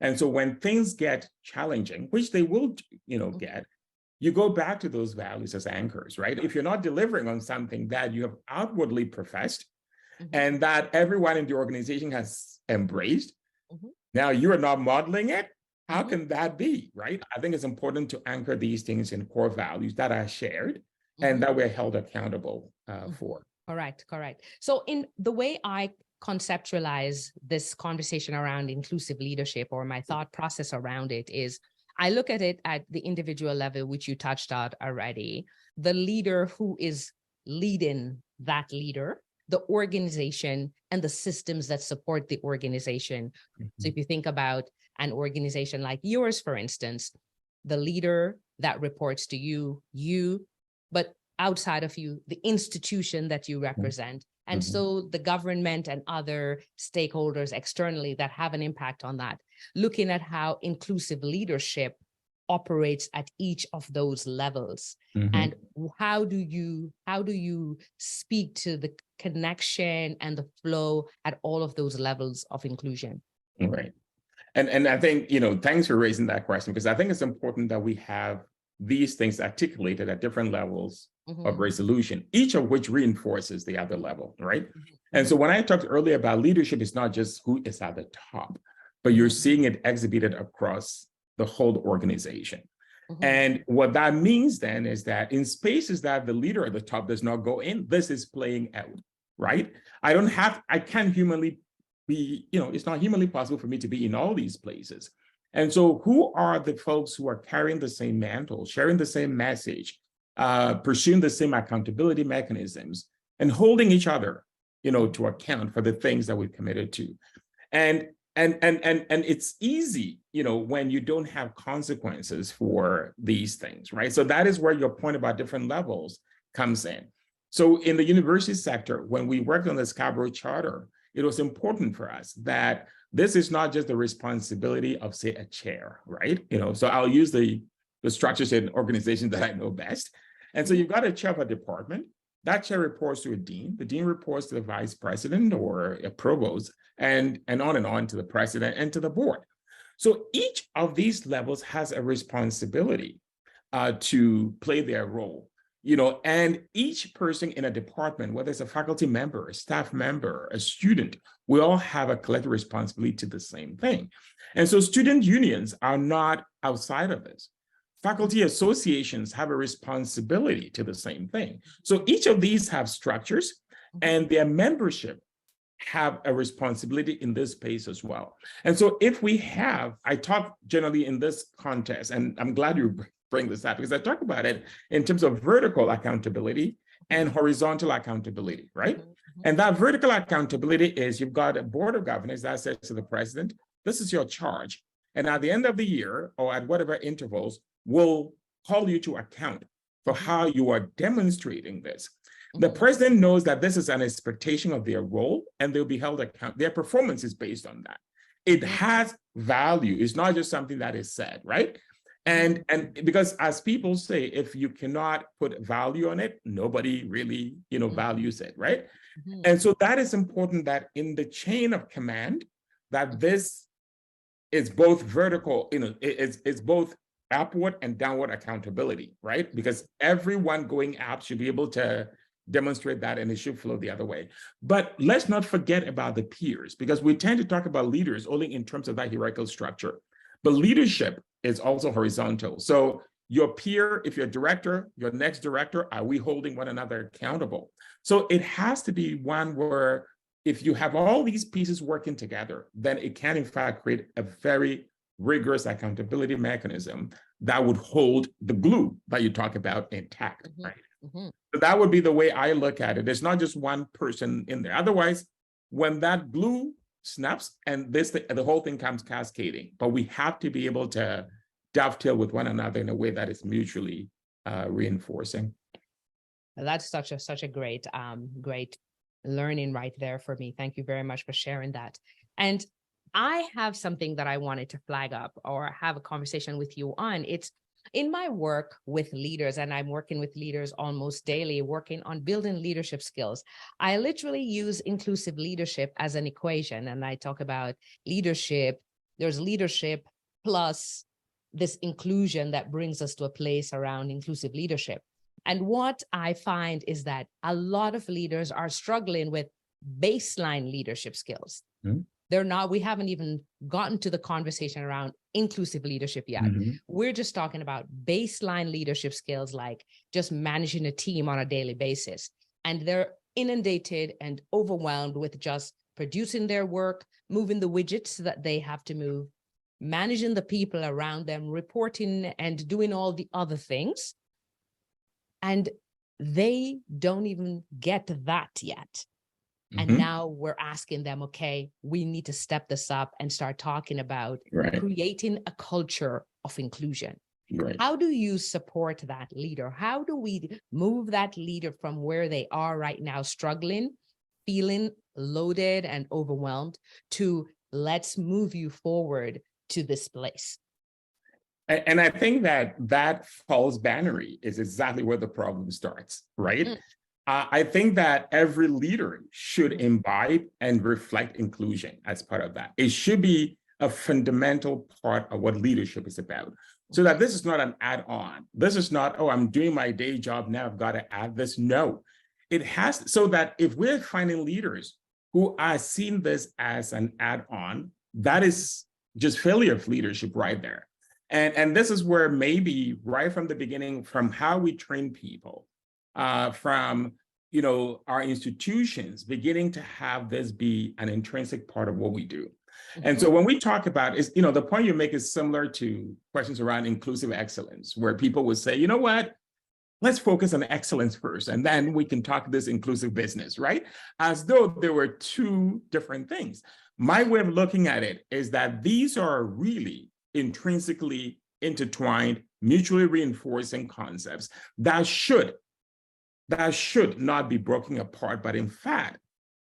And so when things get challenging, which they will, get, you go back to those values as anchors, right? If you're not delivering on something that you have outwardly professed and that everyone in the organization has embraced, now you are not modeling it. How can that be, right? I think it's important to anchor these things in core values that are shared and that we're held accountable for. Correct. So in the way I conceptualize this conversation around inclusive leadership, or my thought process around it, is I look at it at the individual level, which you touched on already, the leader who is leading that leader, the organization, and the systems that support the organization. So if you think about an organization like yours, for instance, the leader that reports to you, but outside of you, the institution that you represent. And so the government and other stakeholders externally that have an impact on that, looking at how inclusive leadership operates at each of those levels. And how do you speak to the connection and the flow at all of those levels of inclusion? Right. And I think, thanks for raising that question, because I think it's important that we have these things articulated at different levels of resolution, each of which reinforces the other level, right? And so when I talked earlier about leadership, it's not just who is at the top, but you're seeing it exhibited across the whole organization. And what that means then is that in spaces that the leader at the top does not go in, this is playing out, right? I can't humanly be, it's not humanly possible for me to be in all these places. And so who are the folks who are carrying the same mantle, sharing the same message, pursuing the same accountability mechanisms, and holding each other, to account for the things that we've committed to? And it's easy, when you don't have consequences for these things, right? So that is where your point about different levels comes in. So in the university sector, when we worked on the Scarborough Charter, it was important for us that this is not just the responsibility of, say, a chair, right? So I'll use the structures in organizations that I know best. And so you've got a chair of a department. That chair reports to a dean. The dean reports to the vice president or a provost, and on to the president and to the board. So each of these levels has a responsibility to play their role, and each person in a department, whether it's a faculty member, a staff member, a student, we all have a collective responsibility to the same thing. And so student unions are not outside of this. Faculty associations have a responsibility to the same thing. So each of these have structures, and their membership have a responsibility in this space as well. And so if we have, I talk generally in this context, and I'm glad you bring this up, because I talk about it in terms of vertical accountability and horizontal accountability, right? And that vertical accountability is you've got a board of governors that says to the president, this is your charge. And at the end of the year, or at whatever intervals, we'll call you to account for how you are demonstrating this. The president knows that this is an expectation of their role, and they'll be held accountable. Their performance is based on that. It has value. It's not just something that is said, right? And because, as people say, if you cannot put value on it, nobody really, values it, right? And so that is important, that in the chain of command, that this is both vertical, it's both upward and downward accountability, right? Because everyone going up should be able to demonstrate that, and it should flow the other way. But let's not forget about the peers, because we tend to talk about leaders only in terms of that hierarchical structure. But leadership is also horizontal. So your peer, if you're a director, your next director, are we holding one another accountable? So it has to be one where if you have all these pieces working together, then it can in fact create a very rigorous accountability mechanism that would hold the glue that you talk about intact, right? So that would be the way I look at it. There's not just one person in there. Otherwise, when that glue snaps and the whole thing comes cascading, but we have to be able to dovetail with one another in a way that is mutually reinforcing. That's such a great learning right there for me. Thank you very much for sharing that. And I have something that I wanted to flag up or have a conversation with you on. It's in my work with leaders, and I'm working with leaders almost daily, working on building leadership skills. I literally use inclusive leadership as an equation, and I talk about leadership there's leadership plus this inclusion that brings us to a place around inclusive leadership. And what I find is that a lot of leaders are struggling with baseline leadership skills. Mm-hmm. We haven't even gotten to the conversation around inclusive leadership yet. Mm-hmm. We're just talking about baseline leadership skills, like just managing a team on a daily basis. And they're inundated and overwhelmed with just producing their work, moving the widgets that they have to move, managing the people around them, reporting and doing all the other things. And they don't even get that yet. And Mm-hmm. now we're asking them, okay, we need to step this up and start talking about creating a culture of inclusion. Right. How do you support that leader? How do we move that leader from where they are right now, struggling, feeling loaded and overwhelmed, to let's move you forward to this place? And I think that false binary is exactly where the problem starts, right? Mm. I think that every leader should imbibe and reflect inclusion as part of that. It should be a fundamental part of what leadership is about. So that this is not an add-on. This is not, oh, I'm doing my day job, now I've got to add this. No, it has, so that if we're finding leaders who are seeing this as an add-on, that is just failure of leadership right there. And this is where maybe right from the beginning, from how we train people, from our institutions beginning to have this be an intrinsic part of what we do. Mm-hmm. And so when we talk about is, the point you make is similar to questions around inclusive excellence, where people would say, you know what, let's focus on excellence first, and then we can talk this inclusive business, right? As though there were two different things. My way of looking at it is that these are really intrinsically intertwined, mutually reinforcing concepts that should not be broken apart, but in fact,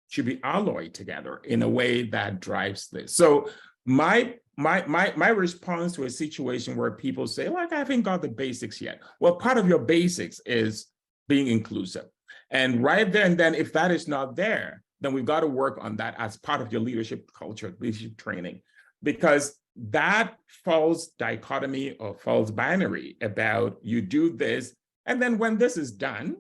should be alloyed together in a way that drives this. So my response to a situation where people say, like, I haven't got the basics yet. Well, part of your basics is being inclusive. And right there and then, if that is not there, then we've got to work on that as part of your leadership culture, leadership training, because that false dichotomy or false binary about you do this, and then when this is done,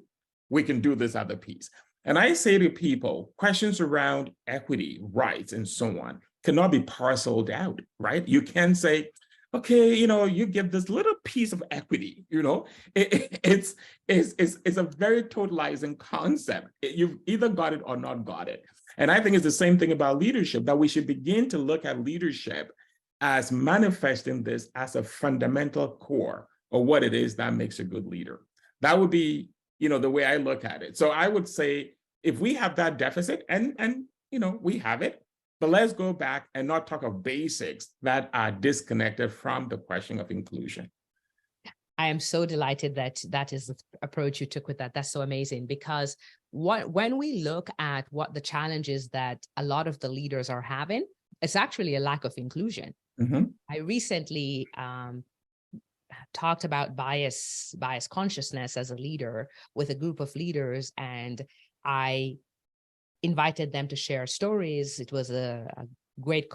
we can do this other piece. And I say to people, questions around equity, rights, and so on cannot be parceled out, right? You can say, okay, you give this little piece of equity, it's a very totalizing concept. You've either got it or not got it. And I think it's the same thing about leadership, that we should begin to look at leadership as manifesting this as a fundamental core of what it is that makes a good leader. That would be, the way I look at it. So I would say, if we have that deficit, and we have it, but let's go back and not talk of basics that are disconnected from the question of inclusion. I am so delighted that is the approach you took with that. That's so amazing, because when we look at what the challenges that a lot of the leaders are having, it's actually a lack of inclusion. Mm-hmm. I recently talked about bias consciousness as a leader with a group of leaders, and I invited them to share stories. It was a great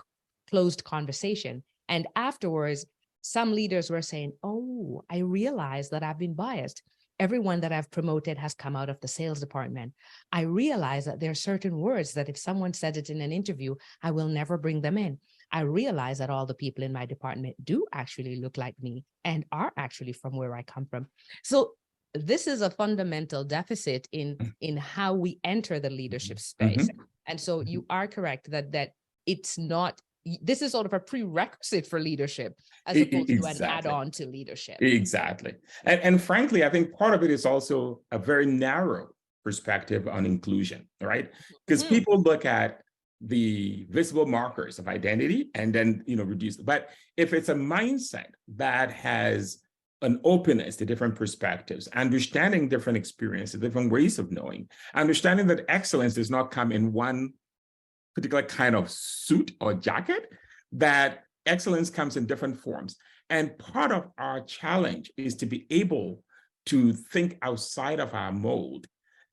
closed conversation. And afterwards, some leaders were saying, oh, I realized that I've been biased. Everyone that I've promoted has come out of the sales department. I realize that there are certain words that if someone said it in an interview, I will never bring them in. I realize that all the people in my department do actually look like me and are actually from where I come from. So this is a fundamental deficit in how we enter the leadership space. Mm-hmm. And so you are correct that it's not, this is sort of a prerequisite for leadership as opposed to an add-on to leadership. Exactly. And frankly, I think part of it is also a very narrow perspective on inclusion, right? Because people look at the visible markers of identity and then, reduce it. But if it's a mindset that has an openness to different perspectives, understanding different experiences, different ways of knowing, understanding that excellence does not come in one particular kind of suit or jacket, that excellence comes in different forms. And part of our challenge is to be able to think outside of our mold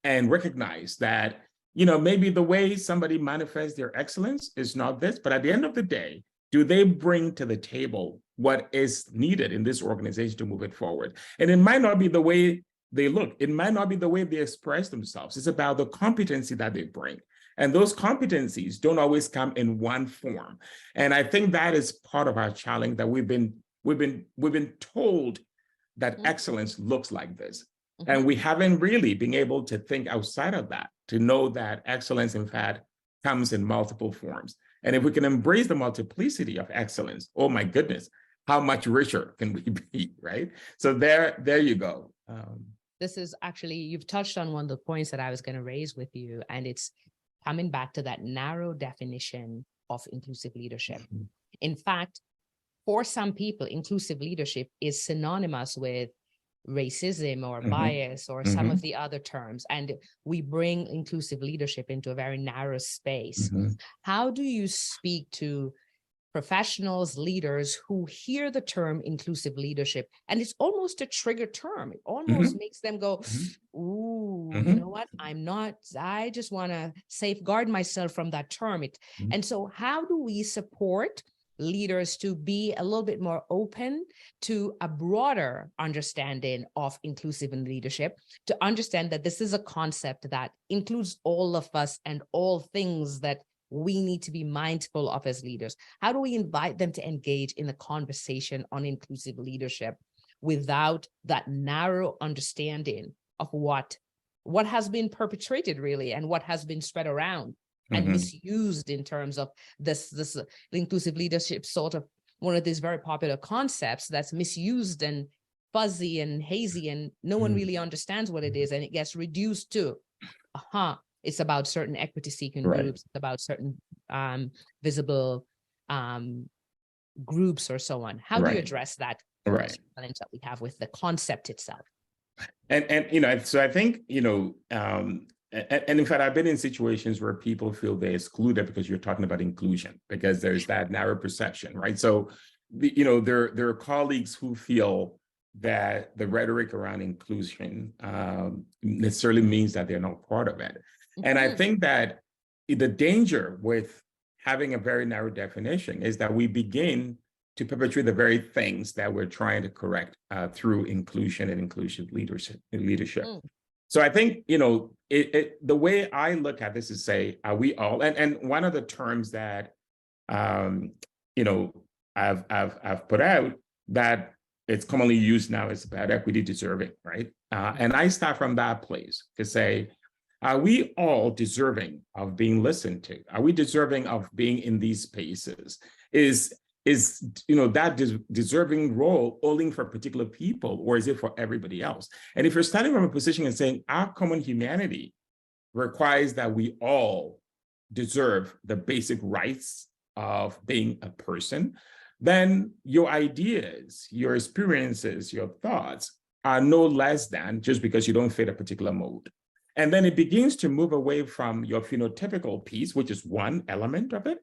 and recognize that, maybe the way somebody manifests their excellence is not this, but at the end of the day, do they bring to the table what is needed in this organization to move it forward? And it might not be the way they look. It might not be the way they express themselves. It's about the competency that they bring. And those competencies don't always come in one form. And I think that is part of our challenge, that we've been told that excellence looks like this. And we haven't really been able to think outside of that, to know that excellence, in fact, comes in multiple forms. And if we can embrace the multiplicity of excellence, oh my goodness, how much richer can we be, right? So there you go. This is actually, you've touched on one of the points that I was going to raise with you, and it's coming back to that narrow definition of inclusive leadership. In fact, for some people, inclusive leadership is synonymous with racism or bias or some of the other terms, and we bring inclusive leadership into a very narrow space. How do you speak to professionals, leaders who hear the term inclusive leadership, and it's almost a trigger term? It almost makes them go, ooh, you know what? I just want to safeguard myself from that term. And so how do we support leaders to be a little bit more open to a broader understanding of inclusive in leadership, to understand that this is a concept that includes all of us and all things that we need to be mindful of as leaders? How do we invite them to engage in the conversation on inclusive leadership without that narrow understanding of what has been perpetrated really, and what has been spread around and misused in terms of this inclusive leadership, sort of one of these very popular concepts that's misused and fuzzy and hazy, and no one really understands what it is, and it gets reduced to, it's about certain equity-seeking groups, it's about certain visible groups or so on. How do you address that challenge that we have with the concept itself? And so I think, and in fact, I've been in situations where people feel they're excluded because you're talking about inclusion, because there's that narrow perception, right? So, there are colleagues who feel that the rhetoric around inclusion necessarily means that they're not part of it. And I think that the danger with having a very narrow definition is that we begin to perpetrate the very things that we're trying to correct through inclusion and inclusive leadership. So I think, the way I look at this is say, are we all, and one of the terms that, I've put out that it's commonly used now is about equity deserving, right? And I start from that place to say, are we all deserving of being listened to? Are we deserving of being in these spaces? Is that deserving role only for particular people, or is it for everybody else? And if you're starting from a position and saying our common humanity requires that we all deserve the basic rights of being a person, then your ideas, your experiences, your thoughts are no less than just because you don't fit a particular mold. And then it begins to move away from your phenotypical piece, which is one element of it,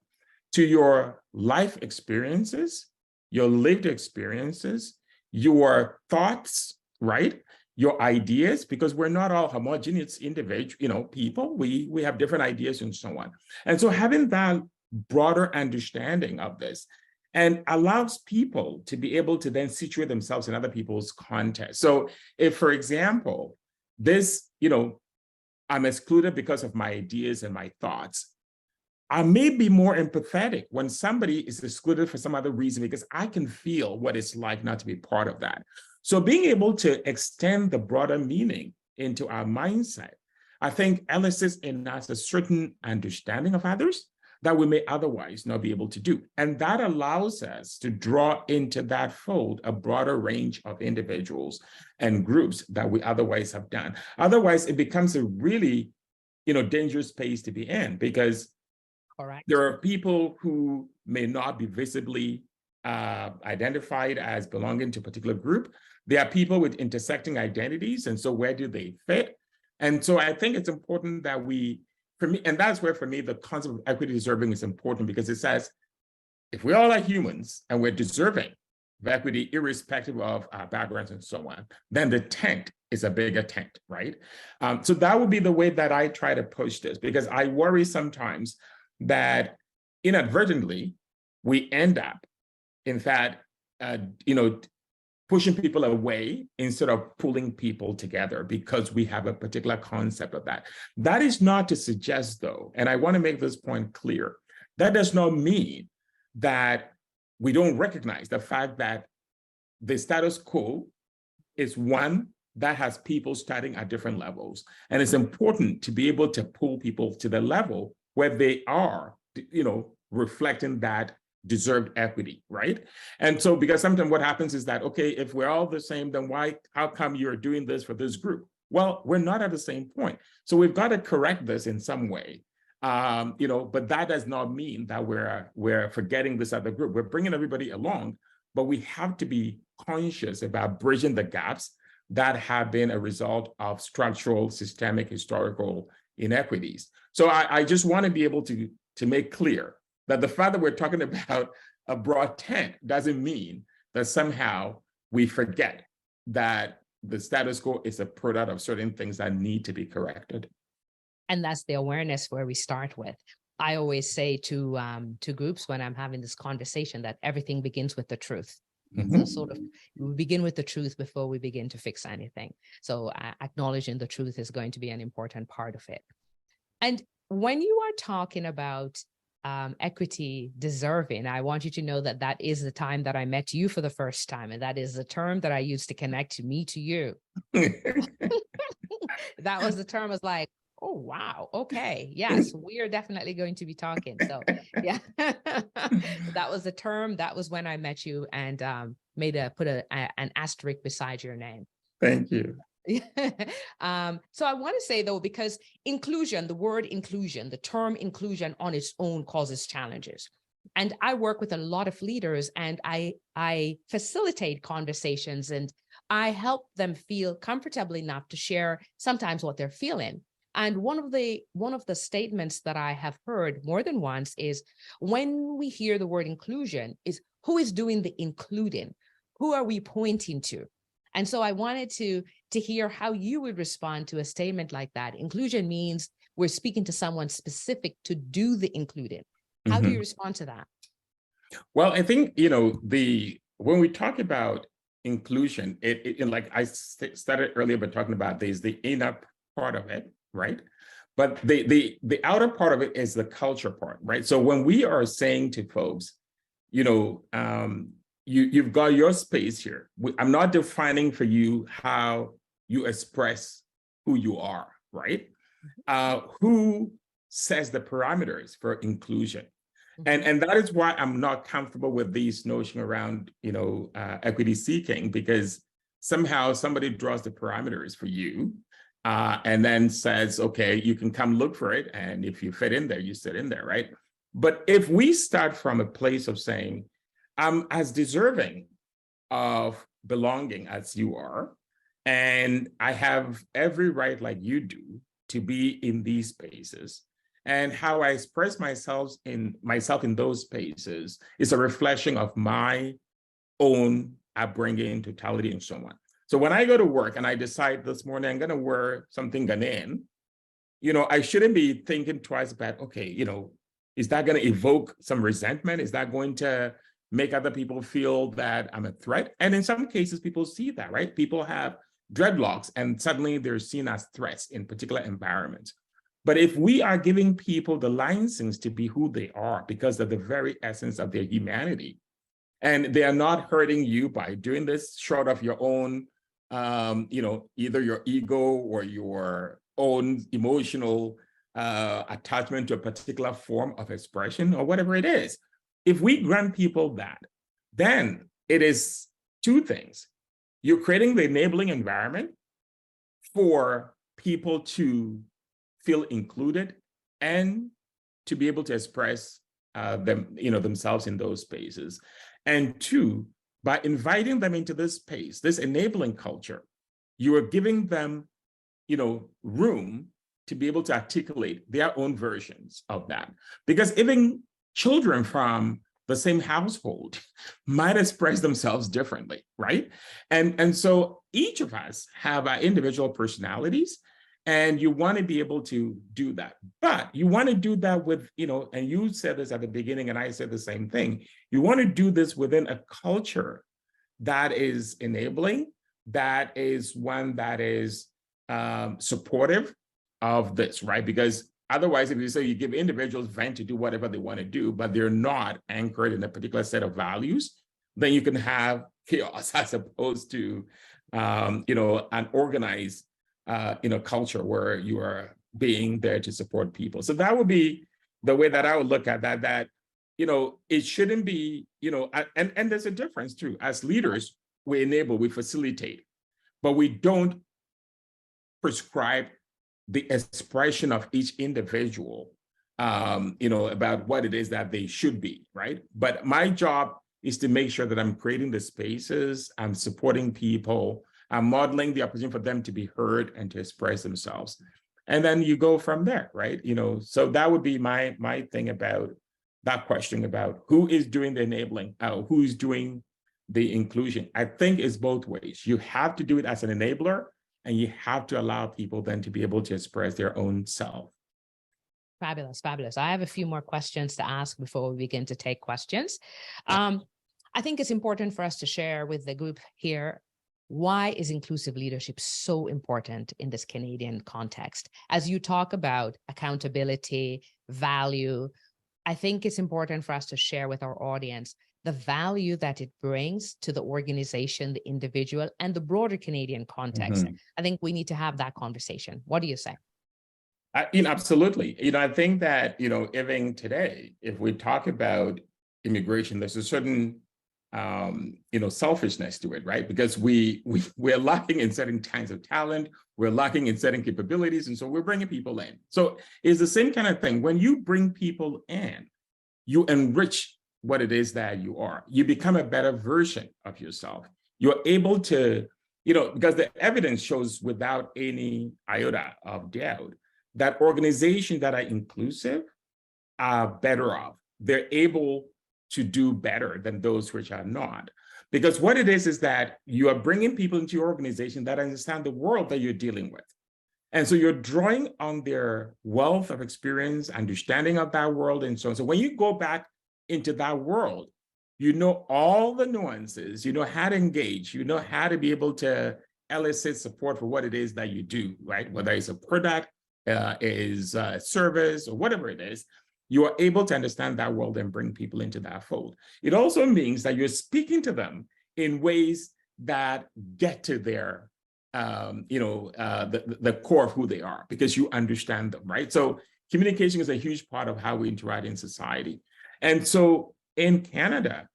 to your life experiences, your lived experiences, your thoughts, right? Your ideas, because we're not all homogeneous individual, people. We have different ideas and so on. And so having that broader understanding of this and allows people to be able to then situate themselves in other people's context. So if, for example, this, I'm excluded because of my ideas and my thoughts, I may be more empathetic when somebody is excluded for some other reason, because I can feel what it's like not to be part of that. So being able to extend the broader meaning into our mindset, I think elicits in us a certain understanding of others that we may otherwise not be able to do. And that allows us to draw into that fold a broader range of individuals and groups that we otherwise have done. Otherwise, it becomes a really, dangerous space to be in, because there are people who may not be visibly identified as belonging to a particular group. There are people with intersecting identities, and so where do they fit? And so I think it's important that for me, and that's where, for me, the concept of equity deserving is important, because it says, if we all are humans and we're deserving of equity, irrespective of our backgrounds and so on, then the tent is a bigger tent, right? So that would be the way that I try to push this, because I worry sometimes that inadvertently, we end up, in fact, pushing people away instead of pulling people together because we have a particular concept of that. That is not to suggest, though, and I want to make this point clear, that does not mean that we don't recognize the fact that the status quo is one that has people starting at different levels. And it's important to be able to pull people to the level where they are, reflecting that deserved equity, right? And so, because sometimes what happens is that, okay, if we're all the same, then how come you're doing this for this group? Well, we're not at the same point. So we've got to correct this in some way. But that does not mean that we're forgetting this other group. We're bringing everybody along, but we have to be conscious about bridging the gaps that have been a result of structural, systemic, historical inequities. So I just want to be able to make clear that the fact that we're talking about a broad tent doesn't mean that somehow we forget that the status quo is a product of certain things that need to be corrected. And that's the awareness where we start with. I always say to groups when I'm having this conversation that everything begins with the truth. So sort of we begin with the truth before we begin to fix anything. So acknowledging the truth is going to be an important part of it. And when you are talking about equity deserving, I want you to know that that is the time that I met you for the first time. And that is the term that I used to connect me to you. That was the term. Was like, oh, wow. Okay. Yes, we are definitely going to be talking. So yeah, that was the term. That was when I met you and put an asterisk beside your name. Thank you. So I want to say, though, because inclusion, the word inclusion, the term inclusion on its own causes challenges. And I work with a lot of leaders and I facilitate conversations and I help them feel comfortable enough to share sometimes what they're feeling. And one of the statements that I have heard more than once is when we hear the word inclusion is who is doing the including? Who are we pointing to? And so I wanted to hear how you would respond to a statement like that. Inclusion means we're speaking to someone specific to do the including. How do you respond to that? Well, I think, when we talk about inclusion, it like I started earlier by talking about there's the inner part of it, right? But the outer part of it is the culture part, right? So when we are saying to folks, you've got your space here. I'm not defining for you how you express who you are, right? Who sets the parameters for inclusion? And that is why I'm not comfortable with this notion around, equity seeking, because somehow somebody draws the parameters for you and then says, okay, you can come look for it. And if you fit in there, you sit in there, right? But if we start from a place of saying, I'm as deserving of belonging as you are, and I have every right, like you do, to be in these spaces. And how I express myself in those spaces is a reflection of my own upbringing, totality, and so on. So when I go to work and I decide this morning I'm going to wear something Ghanaian, I shouldn't be thinking twice about, okay, is that going to evoke some resentment? Is that going to make other people feel that I'm a threat? And in some cases, people see that, right? People have dreadlocks and suddenly they're seen as threats in particular environments. But if we are giving people the license to be who they are because of the very essence of their humanity, and they are not hurting you by doing this short of your own, either your ego or your own emotional attachment to a particular form of expression or whatever it is. If we grant people that, then it is two things. You're creating the enabling environment for people to feel included and to be able to express themselves in those spaces. And two, by inviting them into this space, this enabling culture, you are giving them, room to be able to articulate their own versions of that. Because even children from the same household might express themselves differently, right? And so each of us have our individual personalities. And you want to be able to do that. But you want to do that with, and you said this at the beginning, and I said the same thing. You want to do this within a culture that is enabling, that is one that is supportive of this, right? Because otherwise, if you say you give individuals vent to do whatever they want to do, but they're not anchored in a particular set of values, then you can have chaos as opposed to, an organized culture where you are being there to support people. So that would be the way that I would look at that, it shouldn't be, and there's a difference too. As leaders, we enable, we facilitate, but we don't prescribe the expression of each individual, about what it is that they should be, right? But my job is to make sure that I'm creating the spaces, I'm supporting people, I'm modeling the opportunity for them to be heard and to express themselves. And then you go from there, right? So that would be my thing about that question about who is doing the enabling, who's doing the inclusion. I think it's both ways. You have to do it as an enabler, and you have to allow people then to be able to express their own self. Fabulous, fabulous. I have a few more questions to ask before we begin to take questions. I think it's important for us to share with the group here, why is inclusive leadership so important in this Canadian context? As you talk about accountability, value, I think it's important for us to share with our audience the value that it brings to the organization, the individual, and the broader Canadian context. I think we need to have that conversation. What do you say? Absolutely. I think that, even today, if we talk about immigration, there's a certain, selfishness to it, right? Because we're lacking in certain kinds of talent, we're lacking in certain capabilities, and so we're bringing people in. So it's the same kind of thing. When you bring people in, you enrich what it is that you are. You become a better version of yourself. You're able to, because the evidence shows without any iota of doubt that organizations that are inclusive are better off. They're able to do better than those which are not. Because what it is that you are bringing people into your organization that understand the world that you're dealing with. And so you're drawing on their wealth of experience, understanding of that world, and so on. So when you go back into that world, you know all the nuances, you know how to engage, you know how to be able to elicit support for what it is that you do, right? Whether it's a product, is a service, or whatever it is, you are able to understand that world and bring people into that fold. It also means that you're speaking to them in ways that get to their, the core of who they are, because you understand them, right? So communication is a huge part of how we interact in society. And so in Canada,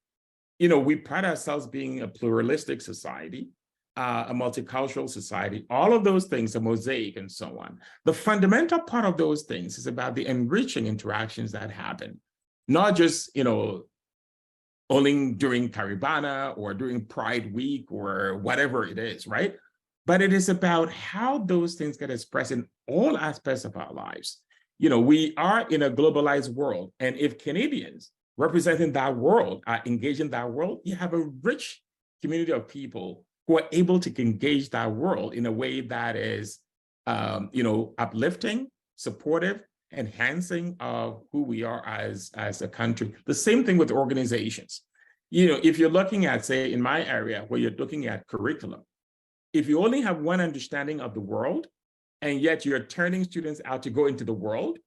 we pride ourselves being a pluralistic society, a multicultural society, all of those things, a mosaic and so on. The fundamental part of those things is about the enriching interactions that happen, not just, only during Caribana or during Pride Week or whatever it is, right? But it is about how those things get expressed in all aspects of our lives. We are in a globalized world, and if Canadians representing that world are engaged in that world, you have a rich community of people who are able to engage that world in a way that is, uplifting, supportive, enhancing of who we are as a country. The same thing with organizations. If you're looking at, say, in my area, where you're looking at curriculum, if you only have one understanding of the world, and yet you're turning students out to go into the world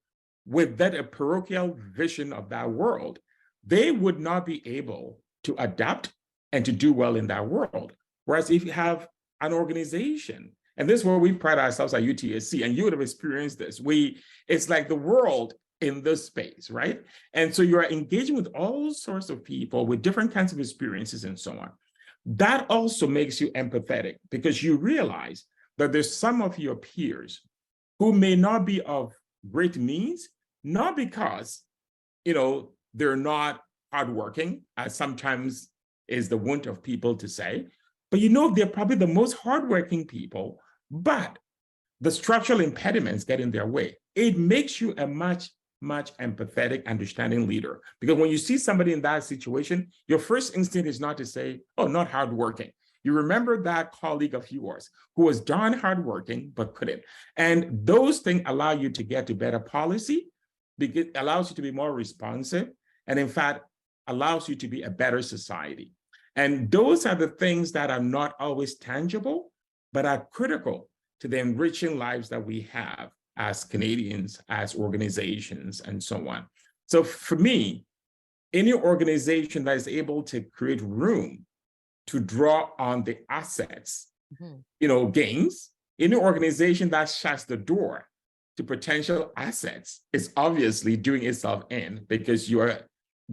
with that a parochial vision of that world, they would not be able to adapt and to do well in that world. Whereas if you have an organization, and this is where we pride ourselves at UTSC, and you would have experienced this, it's like the world in this space, right? And so you're engaging with all sorts of people with different kinds of experiences and so on. That also makes you empathetic, because you realize that there's some of your peers who may not be of great means, not because, they're not hardworking, as sometimes is the want of people to say, but they're probably the most hardworking people, but the structural impediments get in their way. It makes you a much, much empathetic, understanding leader. Because when you see somebody in that situation, your first instinct is not to say, oh, not hardworking. You remember that colleague of yours who was darn hardworking, but couldn't. And those things allow you to get to better policy, because it allows you to be more responsive, and in fact, allows you to be a better society. And those are the things that are not always tangible, but are critical to the enriching lives that we have as Canadians, as organizations, and so on. So for me, any organization that is able to create room to draw on the assets, gains, any organization that shuts the door to potential assets is obviously doing itself in, because you are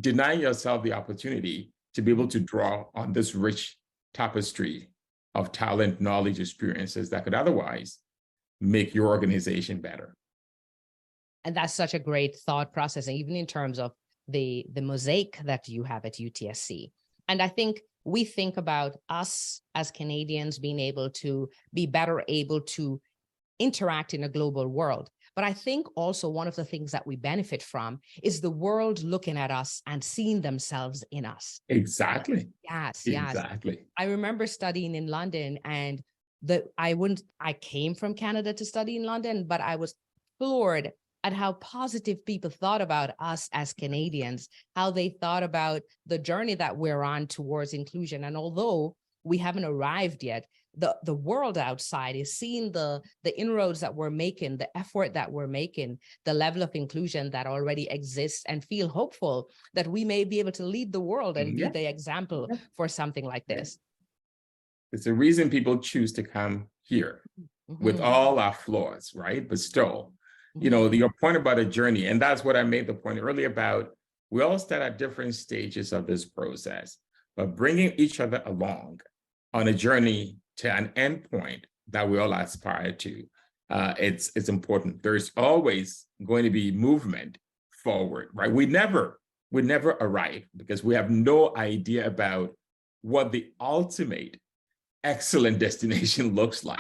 denying yourself the opportunity to be able to draw on this rich tapestry of talent, knowledge, experiences that could otherwise make your organization better. And that's such a great thought process, and even in terms of the mosaic that you have at UTSC. And I think we think about us as Canadians being able to be better able to interact in a global world. But I think also one of the things that we benefit from is the world looking at us and seeing themselves in us. Exactly. Yes. Exactly. I remember studying in London, and I came from Canada to study in London, but I was floored at how positive people thought about us as Canadians, how they thought about the journey that we're on towards inclusion. And although we haven't arrived yet, the world outside is seeing the inroads that we're making, the effort that we're making, the level of inclusion that already exists, and feel hopeful that we may be able to lead the world and be the example for something like this. It's the reason people choose to come here with all our flaws, right? But still, your point about a journey, and that's what I made the point earlier about, we all start at different stages of this process, but bringing each other along on a journey to an end point that we all aspire to, it's important. There's always going to be movement forward, right? We never arrive, because we have no idea about what the ultimate excellent destination looks like.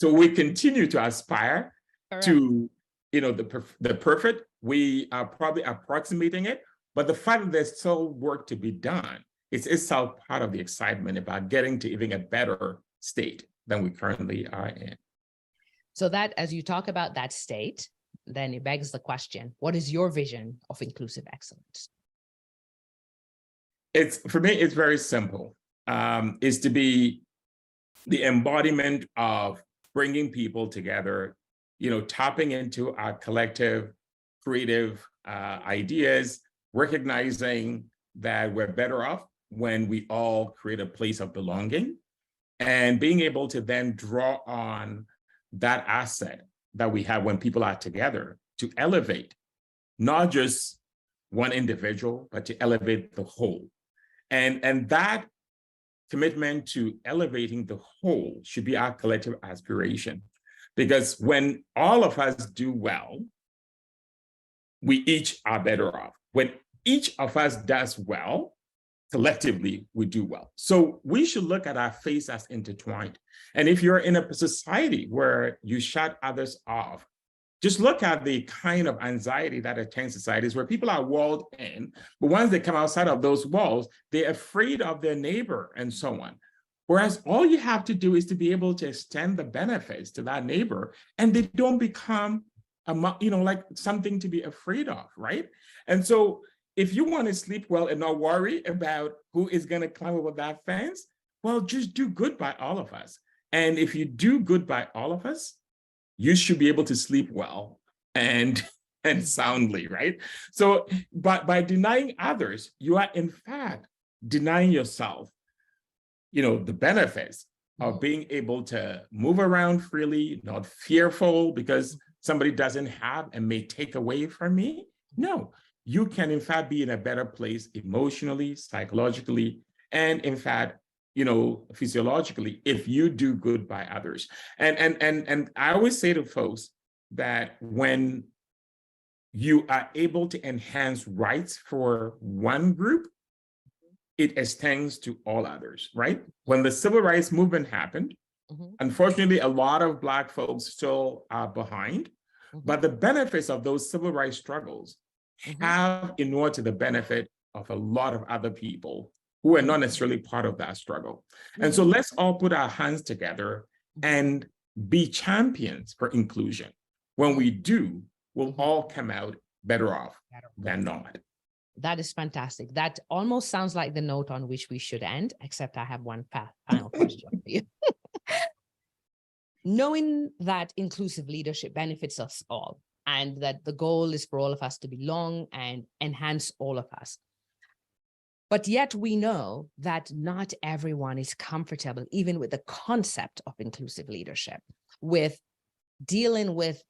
So we continue to aspire to the perfect. We are probably approximating it, but the fact that there's still work to be done is itself part of the excitement about getting to even a better state than we currently are in. So that, as you talk about that state, then it begs the question, what is your vision of inclusive excellence? For me, it's very simple. Is to be the embodiment of bringing people together, tapping into our collective creative ideas, recognizing that we're better off when we all create a place of belonging, and being able to then draw on that asset that we have when people are together to elevate not just one individual, but to elevate the whole. And that commitment to elevating the whole should be our collective aspiration. Because when all of us do well, we each are better off. When each of us does well, collectively, we do well. So we should look at our face as intertwined. And if you're in a society where you shut others off, just look at the kind of anxiety that attends societies where people are walled in, but once they come outside of those walls, they're afraid of their neighbor and so on. Whereas all you have to do is to be able to extend the benefits to that neighbor, and they don't become, like something to be afraid of, right? And so if you want to sleep well and not worry about who is going to climb over that fence, well, just do good by all of us. And if you do good by all of us, you should be able to sleep well and soundly, right? So, but by denying others, you are in fact denying yourself, the benefits of being able to move around freely, not fearful because somebody doesn't have and may take away from me. No, you can in fact be in a better place emotionally, psychologically, and in fact, physiologically, if you do good by others. And I always say to folks that when you are able to enhance rights for one group, it extends to all others, right? When the civil rights movement happened, unfortunately, a lot of Black folks still are behind, but the benefits of those civil rights struggles have inured to the benefit of a lot of other people who are not necessarily part of that struggle. And so let's all put our hands together and be champions for inclusion. When we do, we'll all come out better off than not. That is fantastic. That almost sounds like the note on which we should end, except I have one final question for you. Knowing that inclusive leadership benefits us all, and that the goal is for all of us to belong and enhance all of us. But yet we know that not everyone is comfortable, even with the concept of inclusive leadership, with dealing with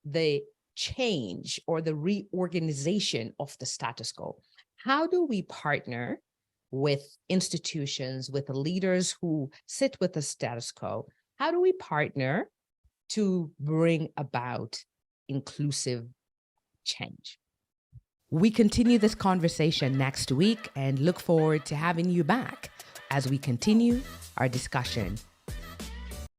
the change or the reorganization of the status quo. How do we partner with institutions, with the leaders who sit with the status quo? How do we partner to bring about inclusive change? We continue this conversation next week and look forward to having you back as we continue our discussion